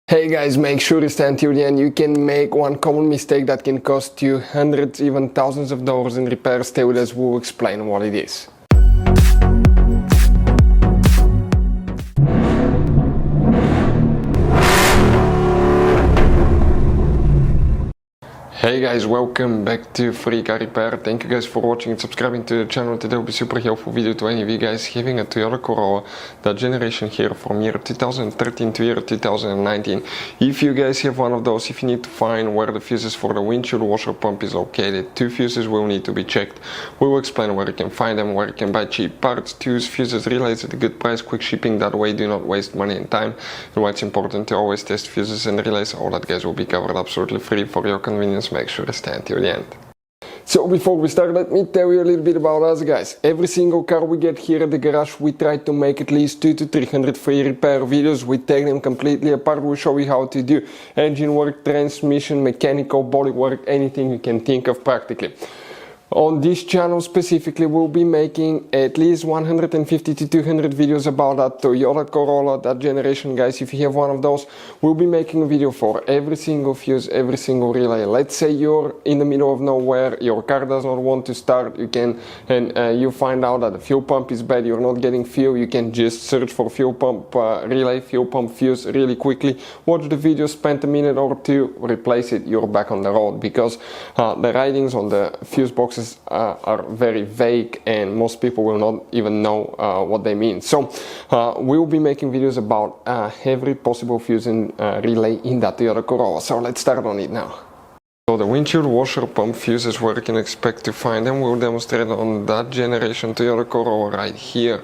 Hey guys, make sure to stay until the end. You can make one common mistake that can cost you hundreds, even thousands of dollars in repairs. Stay with us, we'll explain what it is. Hey guys, welcome back to Free Car Repair. Thank you guys for watching and subscribing to the channel. Today will be super helpful video to any of you guys having a Toyota Corolla, that generation here from year 2013 to year 2019. If you guys have one of those, if you need to find where the fuses for the windshield washer pump is located, two fuses will need to be checked. We will explain where you can find them, where you can buy cheap parts, tools, fuses, relays at a good price, quick shipping, that way do not waste money and time, and why it's important to always test fuses and relays. All that guys will be covered absolutely free for your convenience. Make sure to stay until the end. So before we start, let me tell you a little bit about us guys. Every single car we get here at the garage, we try to make at least 200 to 300 free repair videos. We take them completely apart. We show you how to do engine work, transmission, mechanical, body work, anything you can think of practically. On this channel specifically, we'll be making at least 150 to 200 videos about that Toyota Corolla, that generation guys. If you have one of those, we'll be making a video for every single fuse, every single relay. Let's say you're in the middle of nowhere, your car does not want to start, you find out that the fuel pump is bad, you're not getting fuel, you can just search for fuel pump relay, fuel pump fuse really quickly, watch the video, spend a minute or two, replace it, you're back on the road, because the writings on the fuse boxes are very vague and most people will not even know what they mean. So we'll be making videos about every possible fuse and relay in that Toyota Corolla. So let's start on it now. So the windshield washer pump fuses, where you can expect to find them, we'll demonstrate on that generation Toyota Corolla right here.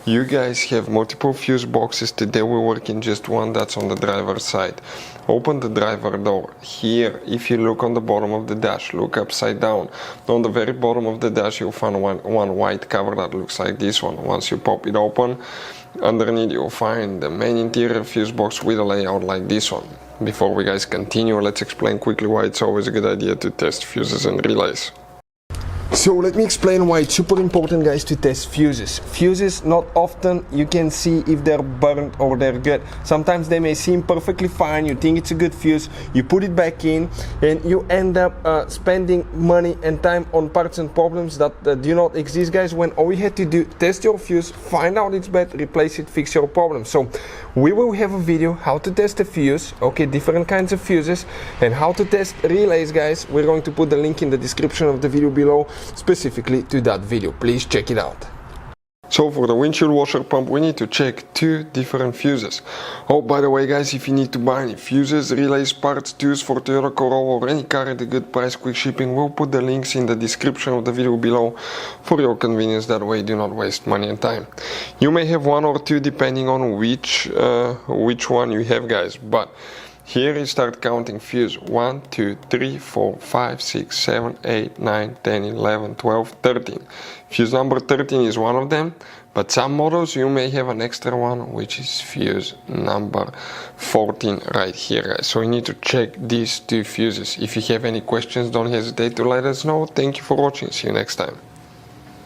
You guys have multiple fuse boxes. Today we work in just one, that's on the driver's side. Open the driver door. Here, if you look on the bottom of the dash, look upside down. On the very bottom of the dash you'll find one white cover that looks like this one. Once you pop it open, underneath you'll find the main interior fuse box with a layout like this one. Before we guys continue, let's explain quickly why it's always a good idea to test fuses and relays. So let me explain why it's super important guys to test fuses. Fuses, not often you can see if they're burnt or they're good. Sometimes they may seem perfectly fine, you think it's a good fuse, you put it back in and you end up spending money and time on parts and problems that do not exist guys, when all you had to do, test your fuse, find out it's bad, replace it, fix your problem. So we will have a video how to test a fuse, okay, different kinds of fuses, and how to test relays guys. We're going to put the link in the description of the video below specifically to that video. Please check it out. So for the windshield washer pump we need to check two different fuses. Oh, by the way guys, if you need to buy any fuses, relays, parts, tools for Toyota Corolla or any car at a good price, quick shipping, we'll put the links in the description of the video below for your convenience. That way do not waste money and time. You may have one or two depending on which one you have guys, but here you start counting fuse 1, 2, 3, 4, 5, 6, 7, 8, 9, 10, 11, 12, 13. Fuse number 13 is one of them, but some models you may have an extra one, which is fuse number 14 right here guys. So you need to check these two fuses. If you have any questions, don't hesitate to let us know. Thank you for watching, see you next time.